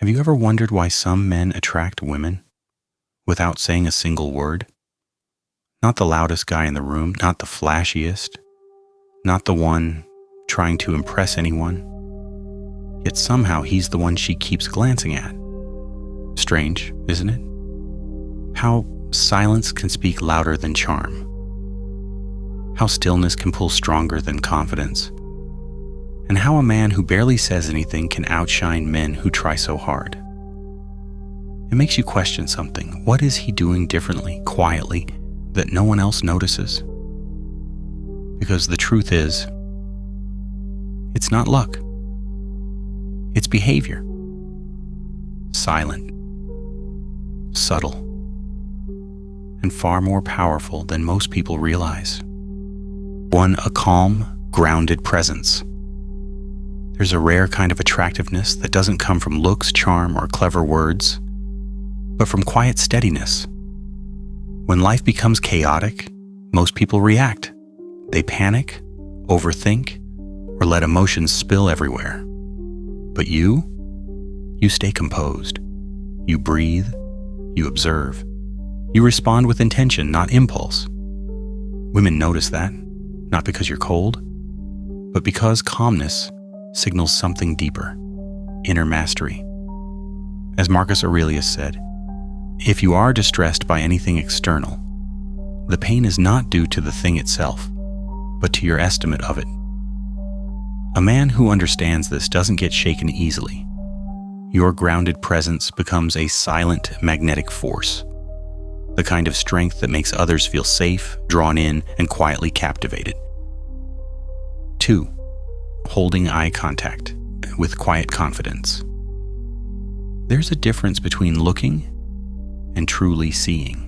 Have you ever wondered why some men attract women without saying a single word? Not the loudest guy in the room, not the flashiest, not the one trying to impress anyone. Yet somehow he's the one she keeps glancing at. Strange, isn't it? How silence can speak louder than charm. How stillness can pull stronger than confidence. And how a man who barely says anything can outshine men who try so hard. It makes you question something. What is he doing differently, quietly, that no one else notices? Because the truth is, it's not luck. It's behavior. Silent, subtle, and far more powerful than most people realize. One, a calm, grounded presence. There's a rare kind of attractiveness that doesn't come from looks, charm, or clever words, but from quiet steadiness. When life becomes chaotic, most people react. They panic, overthink, or let emotions spill everywhere. But you stay composed. You breathe, you observe. You respond with intention, not impulse. Women notice that, not because you're cold, but because calmness signals something deeper, inner mastery. As Marcus Aurelius said, if you are distressed by anything external, the pain is not due to the thing itself, but to your estimate of it. A man who understands this doesn't get shaken easily. Your grounded presence becomes a silent magnetic force, the kind of strength that makes others feel safe, drawn in, and quietly captivated. 2. Holding eye contact with quiet confidence. There's a difference between looking and truly seeing.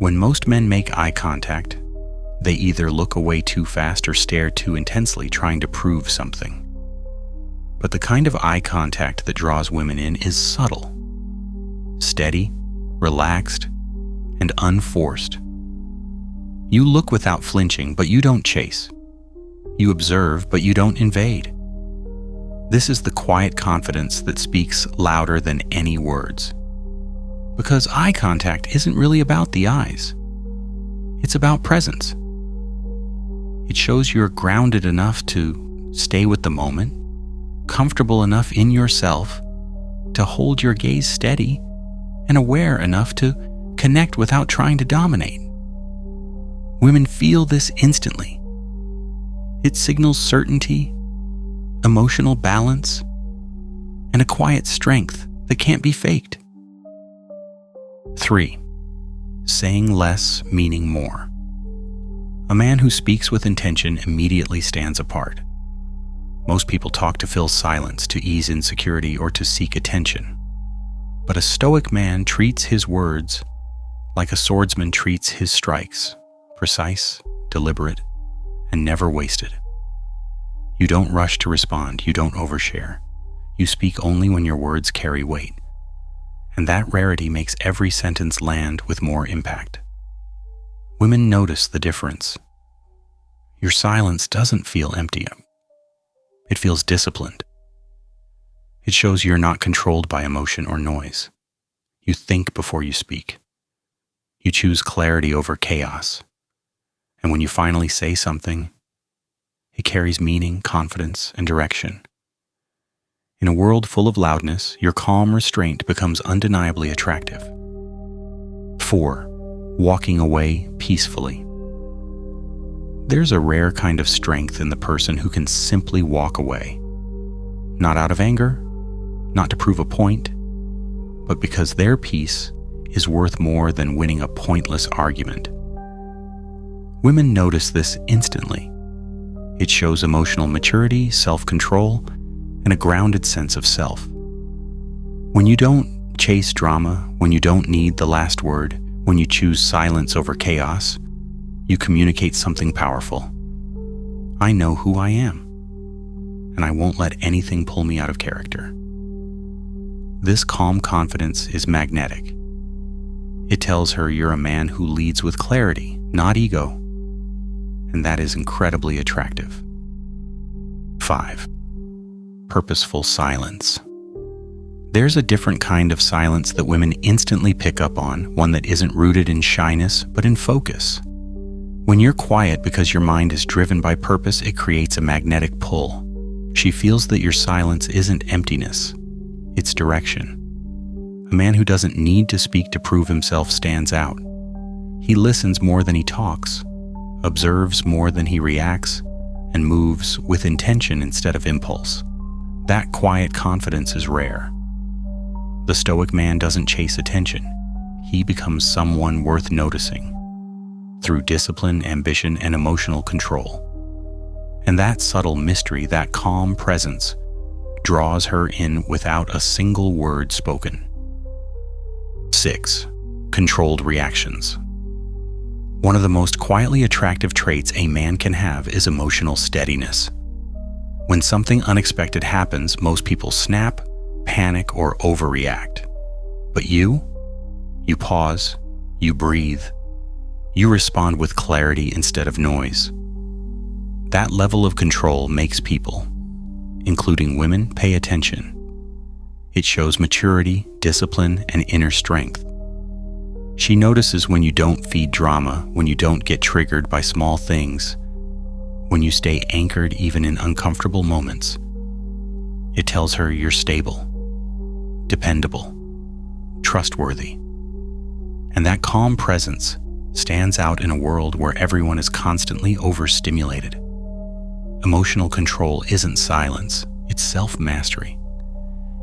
When most men make eye contact, they either look away too fast or stare too intensely, trying to prove something. But the kind of eye contact that draws women in is subtle, steady, relaxed, and unforced. You look without flinching, but you don't chase. You observe, but you don't invade. This is the quiet confidence that speaks louder than any words. Because eye contact isn't really about the eyes. It's about presence. It shows you're grounded enough to stay with the moment, comfortable enough in yourself to hold your gaze steady, and aware enough to connect without trying to dominate. Women feel this instantly. It signals certainty, emotional balance, and a quiet strength that can't be faked. 3. Saying less, meaning more. A man who speaks with intention immediately stands apart. Most people talk to fill silence, to ease insecurity, or to seek attention. But a stoic man treats his words like a swordsman treats his strikes, precise, deliberate, and never wasted. You don't rush to respond, you don't overshare. You speak only when your words carry weight. And that rarity makes every sentence land with more impact. Women notice the difference. Your silence doesn't feel empty. It feels disciplined. It shows you're not controlled by emotion or noise. You think before you speak. You choose clarity over chaos. And when you finally say something, it carries meaning, confidence, and direction. In a world full of loudness, your calm restraint becomes undeniably attractive. 4. Walking away peacefully. There's a rare kind of strength in the person who can simply walk away. Not out of anger, not to prove a point, but because their peace is worth more than winning a pointless argument. Women notice this instantly. It shows emotional maturity, self-control, and a grounded sense of self. When you don't chase drama, when you don't need the last word, when you choose silence over chaos, you communicate something powerful. I know who I am, and I won't let anything pull me out of character. This calm confidence is magnetic. It tells her you're a man who leads with clarity, not ego, and that is incredibly attractive. 5. Purposeful silence. There's a different kind of silence that women instantly pick up on, one that isn't rooted in shyness, but in focus. When you're quiet because your mind is driven by purpose, it creates a magnetic pull. She feels that your silence isn't emptiness, it's direction. A man who doesn't need to speak to prove himself stands out. He listens more than he talks, observes more than he reacts, and moves with intention instead of impulse. That quiet confidence is rare. The stoic man doesn't chase attention. He becomes someone worth noticing through discipline, ambition, and emotional control. And that subtle mystery, that calm presence, draws her in without a single word spoken. 6. Controlled reactions. One of the most quietly attractive traits a man can have is emotional steadiness. When something unexpected happens, most people snap, panic, or overreact. But you pause, you breathe, you respond with clarity instead of noise. That level of control makes people, including women, pay attention. It shows maturity, discipline, and inner strength. She notices when you don't feed drama, when you don't get triggered by small things, when you stay anchored even in uncomfortable moments. It tells her you're stable, dependable, trustworthy. And that calm presence stands out in a world where everyone is constantly overstimulated. Emotional control isn't silence, it's self-mastery.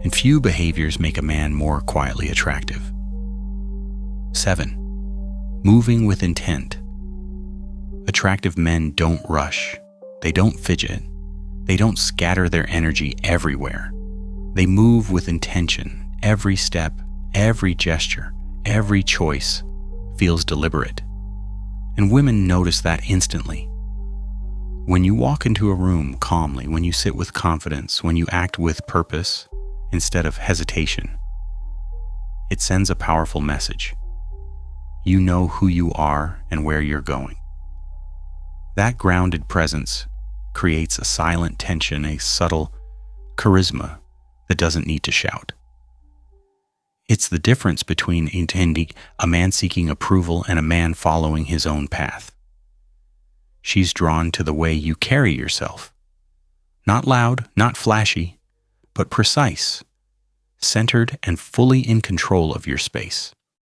And few behaviors make a man more quietly attractive. 7. Moving with intent. Attractive men don't rush. They don't fidget. They don't scatter their energy everywhere. They move with intention. Every step, every gesture, every choice feels deliberate. And women notice that instantly. When you walk into a room calmly, when you sit with confidence, when you act with purpose instead of hesitation, it sends a powerful message. You know who you are and where you're going. That grounded presence creates a silent tension, a subtle charisma that doesn't need to shout. It's the difference between a man seeking approval and a man following his own path. She's drawn to the way you carry yourself. Not loud, not flashy, but precise, centered, and fully in control of your space.